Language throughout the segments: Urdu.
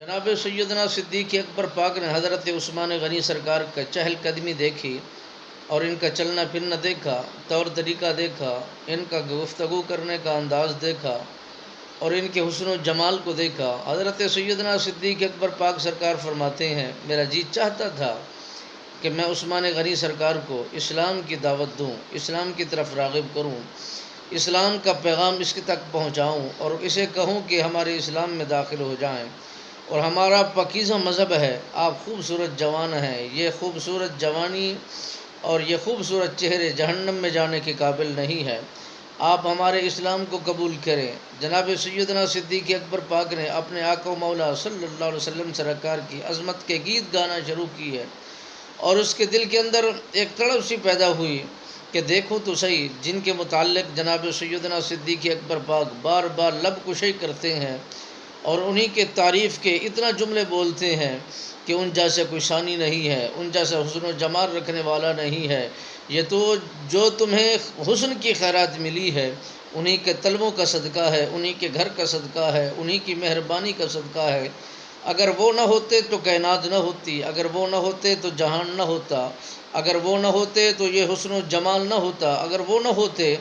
جناب سیدنا صدیق اکبر پاک نے حضرت عثمان غنی سرکار کا چہل قدمی دیکھی اور ان کا چلنا پھرنا دیکھا، طور طریقہ دیکھا، ان کا گفتگو کرنے کا انداز دیکھا اور ان کے حسن و جمال کو دیکھا۔ حضرت سیدنا صدیق اکبر پاک سرکار فرماتے ہیں، میرا جی چاہتا تھا کہ میں عثمان غنی سرکار کو اسلام کی دعوت دوں، اسلام کی طرف راغب کروں، اسلام کا پیغام اس کے تک پہنچاؤں اور اسے کہوں کہ ہمارے اسلام میں داخل ہو جائیں، اور ہمارا پاکیزہ مذہب ہے، آپ خوبصورت جوان ہیں، یہ خوبصورت جوانی اور یہ خوبصورت چہرے جہنم میں جانے کے قابل نہیں ہے، آپ ہمارے اسلام کو قبول کریں۔ جناب سیدنا صدیق اکبر پاک نے اپنے آقا و مولا صلی اللہ علیہ وسلم سرکار کی عظمت کے گیت گانا شروع کی ہے، اور اس کے دل کے اندر ایک تڑپ سی پیدا ہوئی کہ دیکھو تو صحیح، جن کے متعلق جناب سیدنا صدیق اکبر پاک بار بار لب کشائی کرتے ہیں اور انہی کے تعریف کے اتنا جملے بولتے ہیں کہ ان جیسے کوئی ثانی نہیں ہے، ان جیسا حسن و جمال رکھنے والا نہیں ہے، یہ تو جو تمہیں حسن کی خیرات ملی ہے انہی کے طلبوں کا صدقہ ہے، انہی کے گھر کا صدقہ ہے، انہی کی مہربانی کا صدقہ ہے، اگر وہ نہ ہوتے تو کائنات نہ ہوتی، اگر وہ نہ ہوتے تو جہان نہ ہوتا، اگر وہ نہ ہوتے تو یہ حسن و جمال نہ ہوتا، اگر وہ نہ ہوتے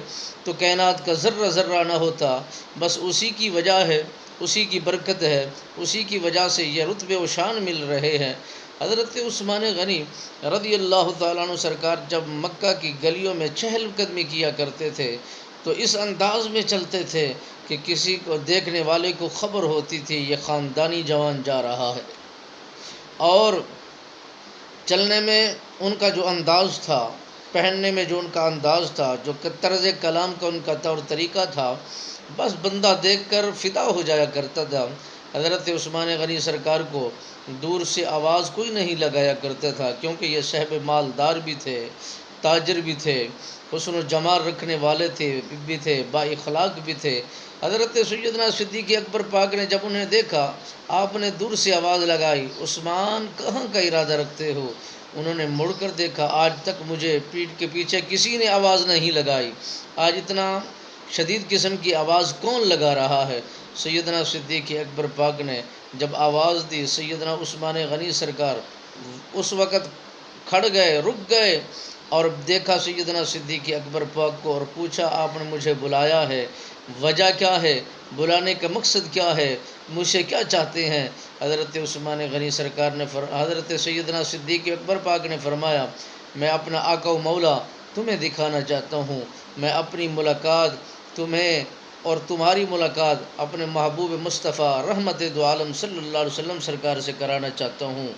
تو کائنات کا ذرہ ذرہ نہ ہوتا، بس اسی کی وجہ ہے، اسی کی برکت ہے، اسی کی وجہ سے یہ رتبے و شان مل رہے ہیں۔ حضرت عثمان غنی رضی اللہ تعالیٰ عنہ سرکار جب مکہ کی گلیوں میں چہل قدمی کیا کرتے تھے تو اس انداز میں چلتے تھے کہ کسی کو دیکھنے والے کو خبر ہوتی تھی یہ خاندانی جوان جا رہا ہے، اور چلنے میں ان کا جو انداز تھا، پہننے میں جو ان کا انداز تھا، جو طرز کلام کا ان کا طور طریقہ تھا، بس بندہ دیکھ کر فدا ہو جایا کرتا تھا۔ حضرت عثمان غنی سرکار کو دور سے آواز کوئی نہیں لگایا کرتا تھا، کیونکہ یہ صاحب مالدار بھی تھے، تاجر بھی تھے، حسن و جمال رکھنے والے بھی تھے، با اخلاق بھی تھے۔ حضرت سیدنا صدیق اکبر پاک نے جب انہیں دیکھا، آپ نے دور سے آواز لگائی، عثمان کہاں کا ارادہ رکھتے ہو؟ انہوں نے مڑ کر دیکھا، آج تک مجھے پیٹھ کے پیچھے کسی نے آواز نہیں لگائی، آج اتنا شدید قسم کی آواز کون لگا رہا ہے؟ سیدنا صدیق اکبر پاک نے جب آواز دی، سیدنا عثمان غنی سرکار اس وقت کھڑ گئے، رک گئے اور دیکھا سیدنا صدیق اکبر پاک کو اور پوچھا، آپ نے مجھے بلایا ہے، وجہ کیا ہے؟ بلانے کا مقصد کیا ہے؟ مجھ سے کیا چاہتے ہیں؟ حضرت عثمان غنی سرکار نے حضرت سیدنا صدیق اکبر پاک نے فرمایا، میں اپنا آقا و مولا تمہیں دکھانا چاہتا ہوں، میں اپنی ملاقات تمہیں اور تمہاری ملاقات اپنے محبوب مصطفیٰ رحمت دو عالم صلی اللہ علیہ وسلم سرکار سے کرانا چاہتا ہوں۔